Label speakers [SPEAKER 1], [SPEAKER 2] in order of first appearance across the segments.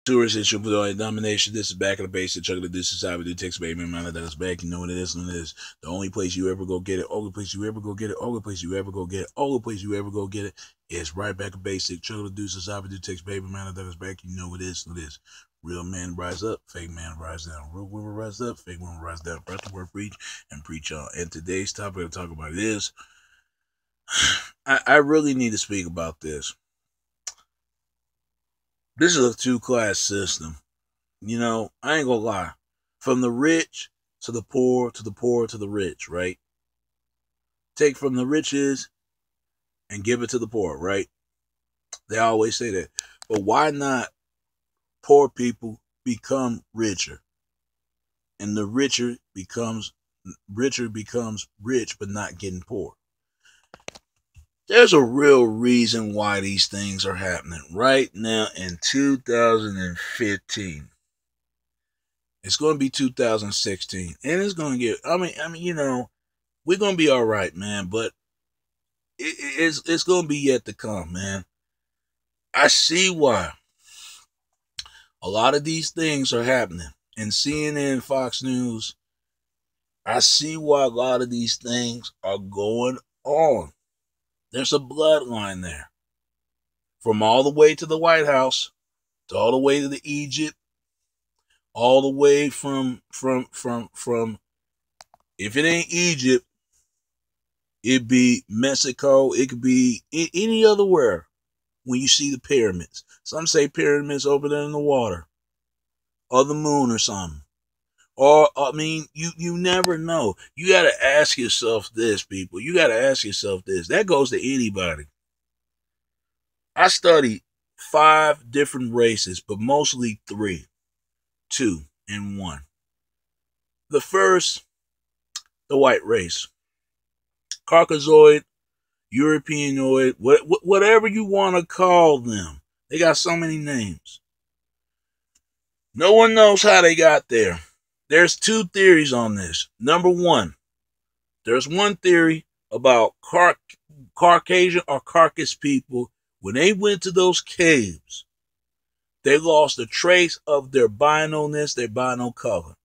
[SPEAKER 1] Tourist is triple domination. This is back of the basic. Chuck of the distance. I would do text baby man that is back. You know what it is. And it is the only place you ever go get it. Only place you ever go get it. Only place you ever go get it. Only place you ever go get it is right back of basic. Chuck of the deuces. I would do text baby man that is back. You know what it is. And it is. Real man rise up, fake man rise down. Real woman rise up, fake woman rise down. Press the word preach and preach on. And today's topic to talk about is I really need to speak about this. This is a two-class system. You know, I ain't gonna lie. From the rich to the poor to the poor to the rich, right? Take from the riches and give it to the poor, right? They always say that. But why not poor people become richer? And the richer becomes rich but not getting poor. There's a real reason why these things are happening right now in 2015. It's going to be 2016, and it's going to get. You know, we're going to be all right, man. But it's going to be yet to come, man. I see why a lot of these things are happening, and CNN, Fox News. I see why a lot of these things are going on. There's a bloodline there, from all the way to the White House, to all the way to the Egypt, all the way from if it ain't Egypt, it'd be Mexico, it could be any other where when you see the pyramids. Some say pyramids over there in the water or the moon or something. Or I mean, you never know. You gotta ask yourself this, people. You gotta ask yourself this. That goes to anybody. I studied 5 different races, but mostly 3, 2, and 1. The first, the white race. Caucasoid, Europeanoid, whatever you want to call them. They got so many names. No one knows how they got there. There's 2 theories on this. Number 1, there's one theory about Caucasian or Caucasus people. When they went to those caves, they lost a trace of their binalness, their binal color.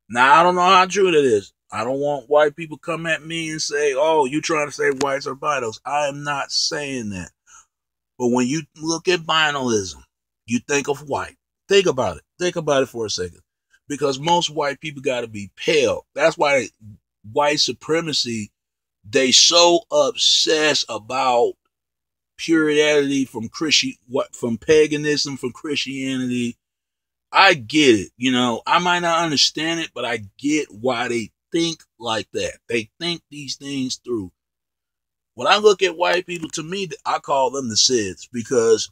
[SPEAKER 1] Now, I don't know how true that is. I don't want white people come at me and say, oh, you trying to say whites are binos. I am not saying that. But when you look at binalism, you think of white. Think about it. Think about it for a second. Because most white people got to be pale. That's why white supremacy, they so obsessed about purity from paganism, from Christianity. I get it. You know, I might not understand it, but I get why they think like that. They think these things through. When I look at white people, to me, I call them the Sids because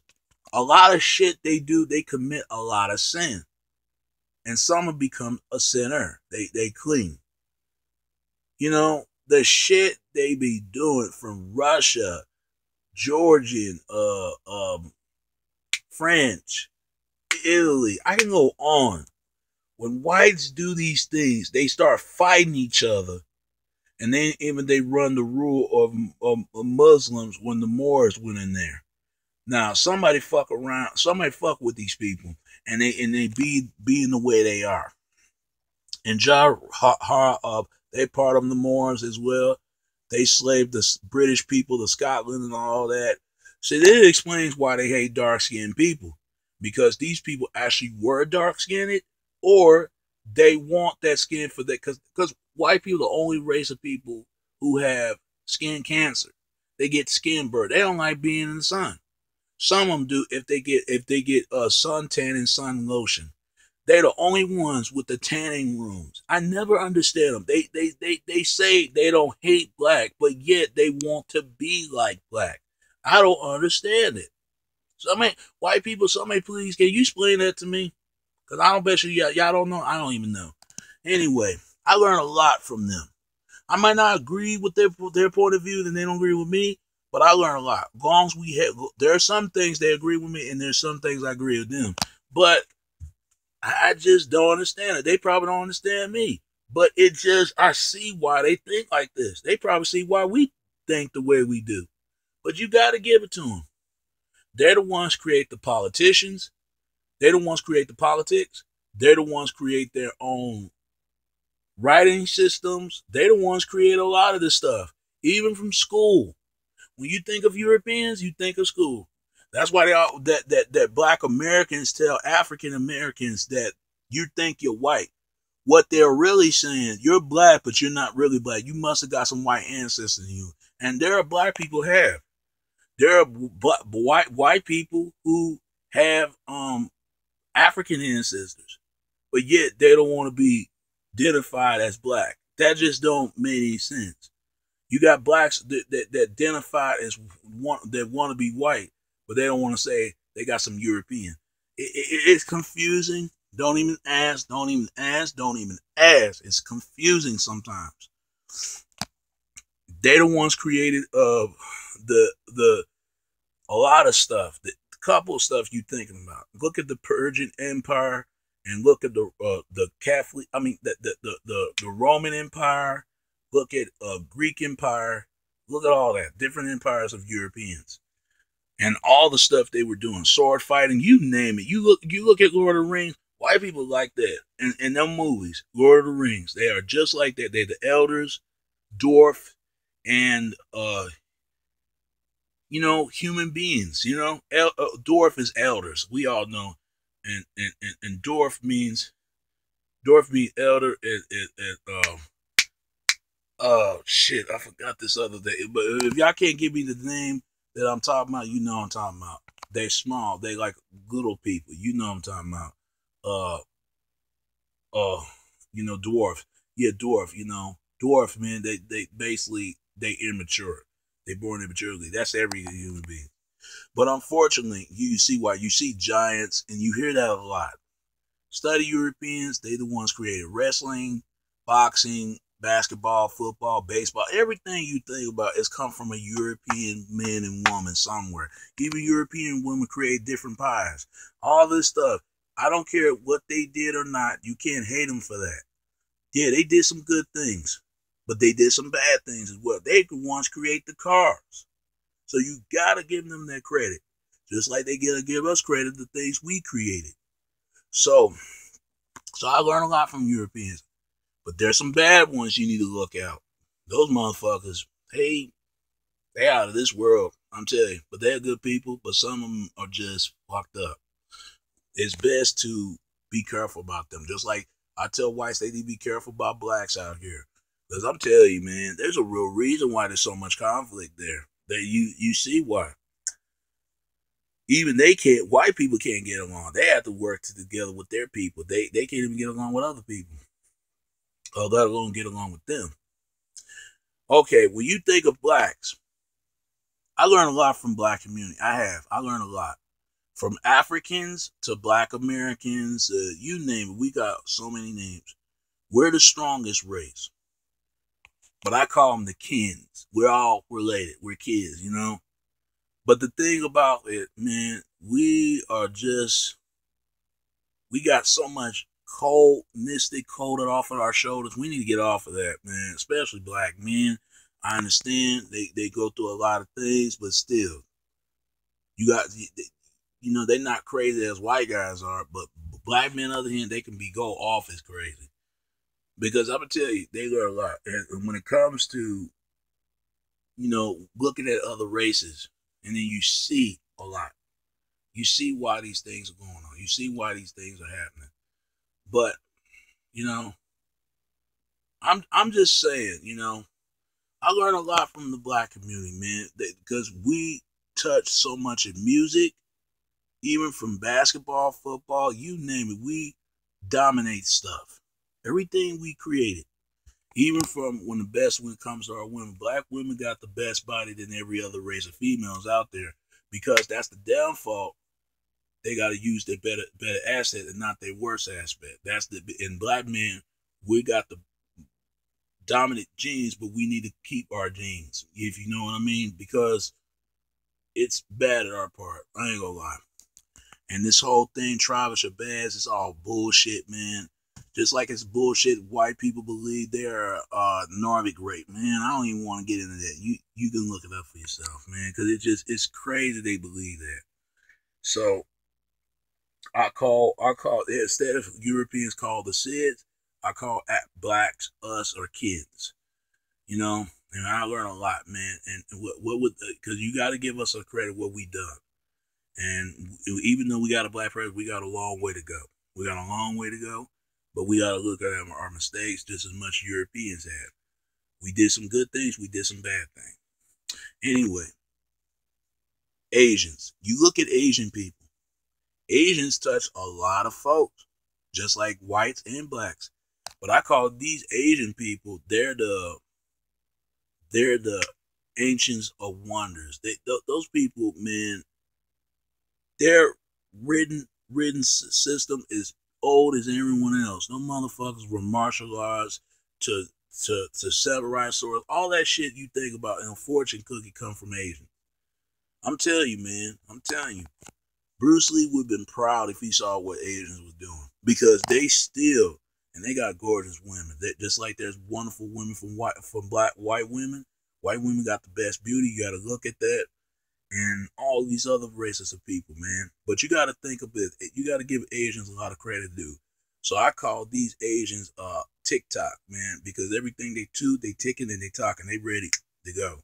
[SPEAKER 1] a lot of shit they do, they commit a lot of sin. And some have become a sinner. They clean. You know, the shit they be doing from Russia, Georgian, French, Italy. I can go on. When whites do these things, they start fighting each other. And then even they run the rule of Muslims when the Moors went in there. Now somebody fuck around, somebody fuck with these people, and they be being the way they are. And they part of the Moors as well. They slaved the British people, the Scotland, and all that. So that explains why they hate dark skinned people, because these people actually were dark skinned, or they want that skin for that because white people are the only race of people who have skin cancer. They get skin burn. They don't like being in the sun. Some of them do if they get suntan and sun lotion. They're the only ones with the tanning rooms. I never understand them. They say they don't hate black, but yet they want to be like black. I don't understand it. So I mean, white people, somebody please, can you explain that to me? Because I don't bet you y'all don't know. I don't even know. Anyway, I learned a lot from them. I might not agree with their point of view, and they don't agree with me, but I learned a lot. As long as there are some things they agree with me, and there's some things I agree with them. But I just don't understand it. They probably don't understand me. But I see why they think like this. They probably see why we think the way we do. But you got to give it to them. They're the ones create the politicians. They the ones create the politics. They're the ones create their own writing systems. They the ones create a lot of this stuff, even from school. When you think of Europeans, you think of school. That's why they all that Black Americans tell African Americans that you think you're white. What they're really saying, you're black, but you're not really black. You must have got some white ancestors in you. And there are black people have. There are white people who have African ancestors, but yet they don't want to be identified as black. That just don't make any sense. You got blacks that identify as that want to be white, but they don't want to say they got some European. It's confusing. Don't even ask. Don't even ask. Don't even ask. It's confusing sometimes. They the ones created the a lot of stuff. The couple of stuff you thinking about. Look at the Persian Empire and look at the Catholic. I mean the Roman Empire. Look at Greek Empire. Look at all that different empires of Europeans and all the stuff they were doing, sword fighting, you name it. You look at Lord of the Rings. White people like that in them movies. Lord of the Rings, they are just like that. They're the elders, dwarf, and human beings. Dwarf is elders. We all know, and dwarf means elder. Shit, I forgot this other day. But if y'all can't give me the name that I'm talking about, you know what I'm talking about. They small. They like little people. You know what I'm talking about. Uh, dwarf. Yeah, dwarf. Dwarf, man. They basically they immature. They born immaturely. That's every human being. But unfortunately, you see why. You see giants, and you hear that a lot. Study Europeans. They the ones created wrestling, boxing, basketball, football, baseball. Everything you think about is come from a European man and woman somewhere. Even European women create different pies. All this stuff. I don't care what they did or not. You can't hate them for that. Yeah, they did some good things, but they did some bad things as well. They could once create the cars. So you gotta give them their credit. Just like they gotta give us credit the things we created. So I learned a lot from Europeans. But there's some bad ones you need to look out. Those motherfuckers, they out of this world. I'm telling you. But they're good people, but some of them are just fucked up. It's best to be careful about them. Just like I tell whites they need to be careful about blacks out here. Because I'm telling you, man, there's a real reason why there's so much conflict there. That you see why. Even white people can't get along. They have to work together with their people. They can't even get along with other people. Or let alone get along with them. Okay, when you think of blacks, I learned a lot from black community. I learned a lot. From Africans to black Americans, you name it. We got so many names. We're the strongest race. But I call them the kins. We're all related. We're kids, But the thing about it, man, we got so much cold, mystic coated off of our shoulders. We need to get off of that, man. Especially black men. I understand they go through a lot of things, but still, they're not crazy as white guys are, but black men, on the other hand, they can go off as crazy. Because I'm gonna tell you, they learn a lot. And when it comes to, looking at other races, and then you see a lot. You see why these things are going on. You see why these things are happening. But, I'm just saying, I learned a lot from the black community, man, because we touch so much in music, even from basketball, football, you name it. We dominate stuff. Everything we created, even from when it comes to our women, black women got the best body than every other race of females out there, because that's the downfall. They got to use their better asset and not their worst aspect. In black men, we got the dominant genes, but we need to keep our genes, if you know what I mean, because it's bad at our part. I ain't gonna lie. And this whole thing, Travis Shabazz, it's all bullshit, man. Just like it's bullshit white people believe they're Narvik rape, man. I don't even want to get into that. You can look it up for yourself, man, because it's crazy they believe that. So I call instead of Europeans call the SIDS, I call blacks us or kids. You know, and I learned a lot, man. And what would because you got to give us a credit what we done. And even though we got a black president, we got a long way to go. We got a long way to go, but we got to look at our mistakes just as much as Europeans have. We did some good things, we did some bad things. Anyway, Asians. You look at Asian people. Asians touch a lot of folks, just like whites and blacks. But I call these Asian people, they're the ancients of wonders. Those people, man, their written system is old as everyone else. No motherfuckers were martial arts to to samurai swords. All that shit you think about in a fortune cookie come from Asian. I'm telling you, man. I'm telling you. Bruce Lee would have been proud if he saw what Asians was doing because they still and they got gorgeous women. Just like there's wonderful women from black white women. White women got the best beauty. You got to look at that and all these other races of people, man. But you got to think of it. You got to give Asians a lot of credit due. So I call these Asians TikTok, man, because everything they do, they ticking and they talking, they ready to go.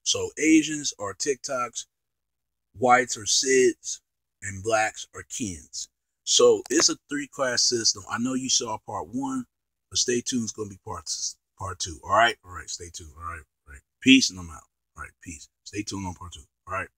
[SPEAKER 1] So Asians are TikToks, whites are SIDS, and blacks are Kens. So it's a 3-class system. I know you saw part 1, but stay tuned. It's gonna be part 2. All right, stay tuned. All right. Peace, and I'm out. All right, peace. Stay tuned on part 2. All right.